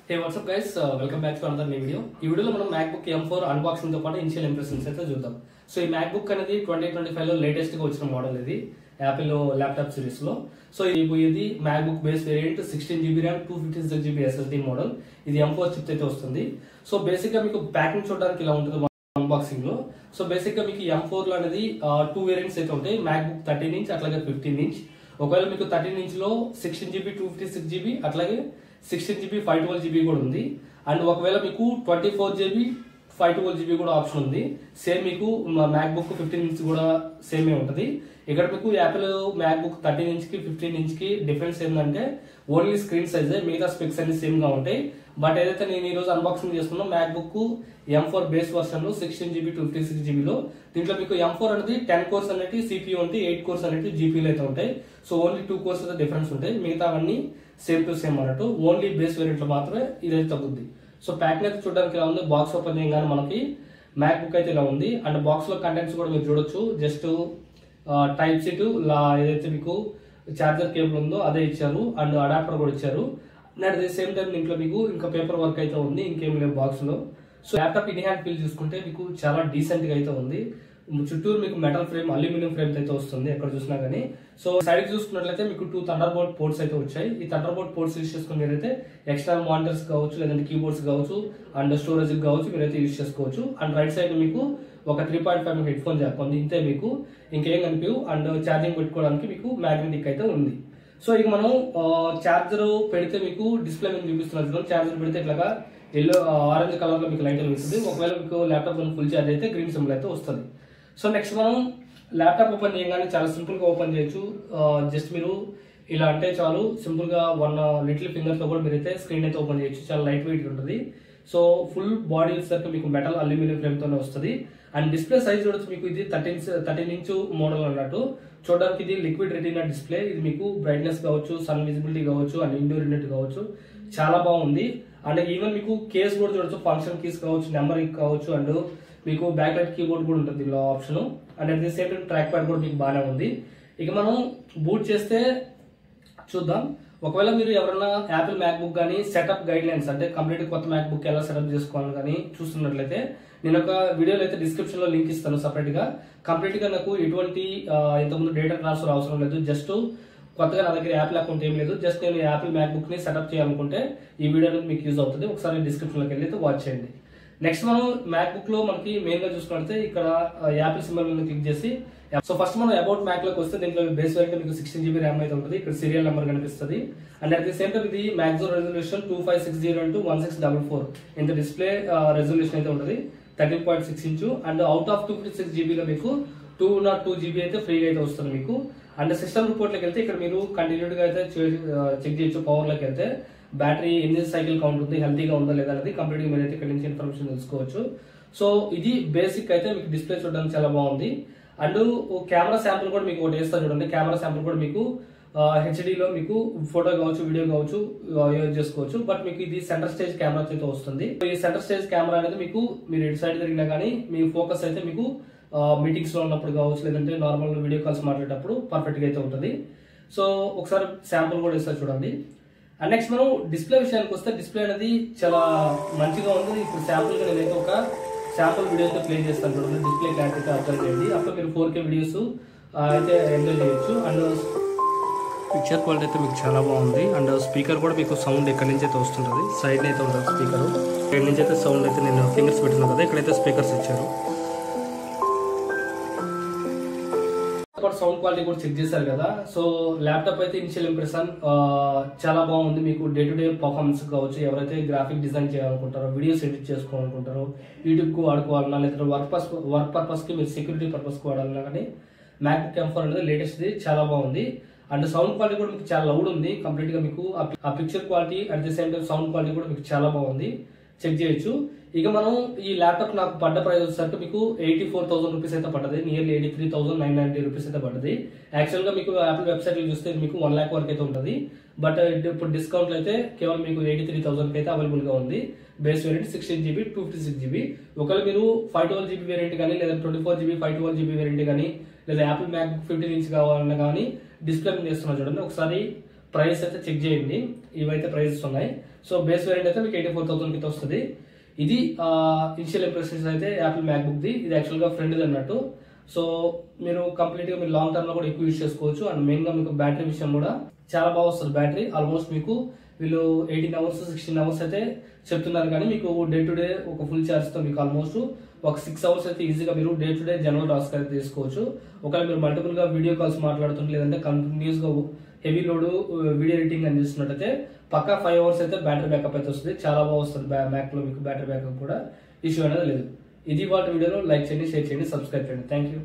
Hey, what's up guys? Welcome back to another new video. ఈ వీడియోలో మనం MacBook M4 unboxing తో పాటు ఇనిషియల్ ఇంప్రెషన్స్ అయితే చూద్దాం. సో ఈ MacBook అనేది 2025 లో లేటెస్ట్ గా వచ్చిన మోడల్ ఇది యాపిల్ ల్యాప్టాప్ సిరీస్ లో. సో ఇది MacBook base variant 16GB RAM 256GB SSD model. ఇది M4 చిప్ అయితే వస్తుంది. సో బేసిక్ గా మీకు ప్యాకింగ్ చూడడానికి ఇలా ఉంటుంది అన్బాక్సింగ్ లో. సో బేసిక్ గా మీకు M4 లో అనేది టూ వేరియంట్స్ అయితే ఉంటాయి. MacBook 13 ఇంచ్ అట్లాగే 15 ఇంచ్. ఒకవేళ మీకు 13 ఇంచ్ లో 16GB 256GB అట్లాగే 16GB 512GB కూడా ఉంది. అండ్ ఒకవేళ మీకు 24GB 512GB కూడా ఆప్షన్ ఉంది. సేమ్ మీకు MacBook 15 ఇంచ్ కూడా సేమే ఉంటుంది. ఇక్కడ మీకు యాపిల్ MacBook 13 ఇంచ్ కి 15 ఇంచ్ కి డిఫరెన్స్ ఏంటంటే ఓన్లీ స్క్రీన్ సైజ్, మిగతా స్పెక్స్ అన్ని సేమ్ గా ఉంటాయి. బట్ ఏదైతే నేను ఈ రోజు అన్బాక్సింగ్ చేస్తున్నా MacBook M4 బేస్ వర్షన్ లో 16GB 256GB లో దీంట్లో మీకు M4 అనేది 10 కోర్స్ అనేది CPU ఉంటాయి, 8 కోర్స్ అనేది GPU అయితే ఉంటాయి. సో ఓన్లీ 2 కోర్స్ అయితే డిఫరెన్స్ ఉంటాయి. మిగతా అవన్నీ సేమ్ టు సేమ్ అన్నట్టు. ఓన్లీ బేస్ వేరియంట్ లో మాత్రమే ఇదైతే తగ్గుద్ది. సో ప్యాకింగ్ అయితే చూడడానికి ఇలా ఉంది. బాక్స్ ఓపెన్ చేయగానే మనకి MacBook అయితే ఇలా ఉంది. అండ్ బాక్స్ లో కంటెంట్స్ కూడా మీరు చూడొచ్చు. జస్ట్ టైప్ సి టు ఏదైతే మీకు చార్జర్ కేబుల్ ఉందో అదే ఇచ్చారు. అండ్ అడాప్టర్ కూడా ఇచ్చారు. And at the same time దీంట్లో మీకు ఇంకా పేపర్ వర్క్ అయితే ఉంది, ఇంకేం లేవు బాక్స్ లో. So laptop in hand feel చూసుకుంటే మీకు చాలా డీసెంట్ గా అయితే ఉంది. చుట్టూరు మీకు మెటల్ ఫ్రేమ్, అల్యూమినియం ఫ్రేమ్ అయితే వస్తుంది ఎక్కడ చూసినా గానీ. సో సైడ్ చూసుకున్నట్లయితే మీకు 2 థండర్బోల్ట్ పోర్ట్స్ అయితే వచ్చాయి. ఈ థండర్బోల్ట్ పోర్ట్స్ యూజ్ చేసుకుని మీరైతే ఎక్స్టర్నల్ మానిటర్స్ కావచ్చు, లేదంటే కీబోర్డ్స్ కావచ్చు, అండ్ స్టోరేజ్ కావచ్చు మీరైతే యూజ్ చేసుకోవచ్చు. అండ్ రైట్ సైడ్ మీకు ఒక 3.5 హెడ్ ఫోన్ జాక్ ఉంది. ఇంతే, మీకు ఇంకేం కనిపించవు. అండ్ ఛార్జింగ్ పెట్టుకోవడానికి మీకు మ్యాగ్నెటిక్ అయితే ఉంది. సో ఇక మనం చార్జర్ పెడితే మీకు డిస్ప్లే మీద చూపిస్తున్నారు. చార్జర్ పెడితే ఇట్లాగా ఎల్లో ఆరెంజ్ కలర్ లో మీకు లైట్ వెలుగుతుంది. ఒకవేళ మీకు ల్యాప్టాప్ ఫుల్ ఛార్జ్ అయితే గ్రీన్ సింబల్ అయితే వస్తుంది. సో నెక్స్ట్ మనం ల్యాప్టాప్ ఓపెన్ చేయగానే చాలా సింపుల్ గా ఓపెన్ చేయొచ్చు. జస్ట్ మీరు ఇలా అంటే చాలు, సింపుల్ గా 1 లిటిల్ ఫింగర్ తో కూడా మీరైతే స్క్రీన్ అయితే ఓపెన్ చేయొచ్చు. చాలా లైట్ వెయిట్ ఉంటుంది. సో ఫుల్ బాడీ వచ్చేసరికి మీకు మెటల్ అల్యూమినియం ఫ్రేమ్ తోనే వస్తుంది. అండ్ డిస్ప్లే సైజ్ చూడొచ్చు. మీకు ఇది 13 ఇంచ్ మోడల్ అన్నట్టు. చూడడానికి ఇది లిక్విడ్ రెటీనా డిస్ప్లే. ఇది మీకు బ్రైట్నెస్ కావచ్చు, సన్ విజిబిలిటీ కావచ్చు, అండ్ ఇండోర్ యూనిట్ కావచ్చు, చాలా బాగుంది. అండ్ ఈవెన్ మీకు కేస్ కూడా చూడొచ్చు. ఫంక్షన్ కీస్ కావచ్చు, నెంబరింగ్ కావచ్చు, అండ్ మీకు బ్యాక్ లైట్ కీబోర్డ్ కూడా ఉంటుంది ఇలా option. And at the same time track pad కూడా మీకు బాగానే ఉంది. ఇక మనం బూట్ చేస్తే చూద్దాం. ఒకవేళ మీరు ఎవరైనా యాపిల్ MacBook కానీ సెటప్ గైడ్ లైన్స్ అంటే కంప్లీట్ కొత్త MacBook ఎలా సెటప్ చేసుకోవాలని కానీ చూస్తున్నట్లయితే నేను ఒక వీడియోలో అయితే డిస్క్రిప్షన్ లో లింక్ ఇస్తాను సపరేట్ గా. కంప్లీట్ గా నాకు ఎటువంటి ఇంతకుముందు డేటా ట్రాన్స్ఫర్ అవసరం లేదు. జస్ట్ కొత్తగా నా దగ్గర యాపిల్ అకౌంట్ ఏం లేదు. జస్ట్ నేను యాపిల్ MacBook ని సెటప్ చేయాలనుకుంటే ఈ వీడియో అనేది మీకు యూజ్ అవుతుంది. ఒకసారి డిస్క్రిప్షన్ లోకి వెళ్ళి వాచ్ చేయండి. నెక్స్ట్ మనం MacBook లో మనకి మెయిన్ గా చూసుకుంటే ఇక్కడ యాపిల్ సింబల్ మీద క్లిక్ చేసి, సో ఫస్ట్ మనం అబౌట్ Mac లోకి వస్తే దీంట్లో బేస్ వేరియంట్ మీకు 16GB RAM అయితే ఉంటుంది. ఇక్కడ సీరియల్ నెంబర్ కనిపిస్తుంది. And at the same time ఇది మ్యాక్సిమం రెజల్యూషన్ 2560x1644 ఇంత డిస్ప్లే రెజల్యూషన్ అయితే ఉంటుంది. 13.6 inch. And out of 256GB లో మీకు 202GB అయితే ఫ్రీగా అయితే వస్తుంది మీకు. అండ్ సిస్టమ్ రిపోర్ట్ లోకి వెళ్తే ఇక్కడ మీరు కంటిన్యూడ్ గా అయితే చెక్ చేయొచ్చు. పవర్ లోకి వెళ్తే బ్యాటరీ ఎన్ని సైకిల్ కౌంట్ ఉంది, హెల్తీగా ఉందా లేదా అనేది కంప్లీట్ గా మీరైతే ఇక్కడ నుంచి ఇన్ఫర్మేషన్ తెలుసుకోవచ్చు. సో ఇది బేసిక్ అయితే మీకు డిస్ప్లే చూడడానికి చాలా బాగుంది. అండ్ కెమెరా శాంపుల్ కూడా మీకు ఒకటి వేస్తా చూడండి. కెమెరా శాంపుల్ కూడా మీకు HD లో మీకు ఫోటో కావచ్చు, వీడియో కావచ్చు యూజ్ చేసుకోవచ్చు. బట్ మీకు ఇది సెంటర్ స్టేజ్ కెమెరా అయితే వస్తుంది. ఈ సెంటర్ స్టేజ్ కెమెరా అనేది మీకు మీరు ఇటు సైడ్ తిరిగినా కానీ మీ ఫోకస్ అయితే మీకు మీటింగ్స్ లో ఉన్నప్పుడు కావచ్చు, లేదంటే నార్మల్ వీడియో కాల్స్ మాట్లాడేటప్పుడు పర్ఫెక్ట్ గా అయితే ఉంటుంది. సో ఒకసారి శాంపుల్ కూడా ఇస్తారు చూడండి. అండ్ నెక్స్ట్ మనం డిస్ప్లే విషయానికి వస్తే డిస్ప్లే అనేది చాలా మంచిగా ఉంది. ఇప్పుడు శాంపుల్ గా నేనైతే ఒక శాంపుల్ వీడియో అయితే ప్లే చేస్తాను చూడండి. డిస్ప్లే క్లారిటీ అయితే అబ్జర్వ్ చేయండి. అప్పుడు మీరు 4K వీడియోస్ అయితే ఎంజాయ్ చేయొచ్చు. అండ్ పిక్చర్ క్వాలిటీ అయితే మీకు చాలా బాగుంది. అండ్ స్పీకర్ కూడా మీకు సౌండ్ ఎక్కడి నుంచి అయితే వస్తుంటుంది. సైడ్ అయితే ఉంటుంది స్పీకర్. ఇక్కడ నుంచి అయితే సౌండ్ అయితే నేను ఫింగర్స్ పెట్టినా కదా, ఇక్కడైతే స్పీకర్స్ ఇచ్చారు. సౌండ్ క్వాలిటీ కూడా చెక్ చేశారు కదా. సో ల్యాప్టాప్ అయితే ఇనిషియల్ ఇంప్రెషన్ చాలా బాగుంది. మీకు డే టు డే పర్ఫార్మెన్స్ కావచ్చు, ఎవరైతే గ్రాఫిక్ డిజైన్ చేయాలనుకుంటారో, వీడియోస్ ఎడిట్ చేసుకోవాలనుకుంటారో, యూట్యూబ్ కు వాడుకోవాలన్నా, లేదంటే వర్క్ పర్పస్ కి మీరు సెక్యూరిటీ పర్పస్ కు వాడాలన్నా కానీ MacBook M4 అనేది లేటెస్ట్ చాలా బాగుంది. అండ్ సౌండ్ క్వాలిటీ కూడా మీకు చాలా లౌడ్ ఉంది. కంప్లీట్ గా మీకు ఆ picture quality at the same time sound quality కూడా మీకు చాలా బాగుంది. చెక్ చేయొచ్చు. ఇక మనం ఈ ల్యాప్టాప్ నాకు పడ్డ ప్రైస్ వచ్చేసరికి మీకు 84,000 రూపీస్ అయితే పడ్డది. నియర్లీ 83,990 రూపీస్ అయితే పడ్డది. యాక్చువల్ గా మీకు యాపిల్ వెబ్సైట్ లో చూస్తే మీకు 1 lakh వరకు అయితే ఉంటుంది. బట్ ఇప్పుడు డిస్కౌంట్ అయితే కేవలం మీకు 83,000 అయితే అవైలబుల్ గా ఉంది. Base variant 16GB 256GB. ఒకవేళ మీరు 512GB వేరియంట్ కానీ, లేదా 24GB 512GB వేరియంట్ కానీ, లేదా యాపిల్ MacBook 15 ఇంచ్ కావాలన్నా కానీ డిస్ప్లే మీద చేస్తున్నా చూడండి. ఒకసారి ప్రైస్ అయితే చెక్ చేయండి. ఇవైతే ప్రైజెస్ ఉన్నాయి. సో బేస్ వేరియంట్ అయితే మీకు 84,000 కి వస్తుంది. ఇది ఇనిషియల్ ఇంప్రెషన్స్ అయితే యాపిల్ మ్యాక్బుక్ ది. ఇది యాక్చువల్ గా ఫ్రెండ్ అన్నట్టు. సో మీరు కంప్లీట్ గా మీరు లాంగ్ టర్మ్ లో కూడా ఎక్కువ యూజ్ చేసుకోవచ్చు. అండ్ మెయిన్ గా మీకు బ్యాటరీ విషయం కూడా చాలా బాగా వస్తుంది. బ్యాటరీ ఆల్మోస్ట్ మీకు వీళ్ళు 18 అవర్స్ 16 అవర్స్ అయితే చెప్తున్నారు, కానీ మీకు డే టు డే ఒక ఫుల్ ఛార్జ్ తో మీకు ఆల్మోస్ట్ ఒక 6 అవర్స్ అయితే ఈజీగా మీరు day to day general task అయితే తీసుకోవచ్చు. ఒకవేళ మీరు మల్టిపుల్ గా వీడియో కాల్స్ మాట్లాడుతుంటే లేదంటే కంటిన్యూస్ గా హెవీ లోడ్ వీడియో ఎడిటింగ్ అని చేస్తున్నట్టయితే పక్కా 5 అవర్స్ అయితే బ్యాటరీ బ్యాకప్ అయితే వస్తుంది. చాలా బాగా వస్తుంది. మ్యాక్ లో మీకు బ్యాటరీ బ్యాకప్ కూడా ఇష్యూ అనేది లేదు. ఇది వాటి వీడియోలో లైక్ చేయండి, షేర్ చేయండి, సబ్స్క్రైబ్ చేయండి. Thank you.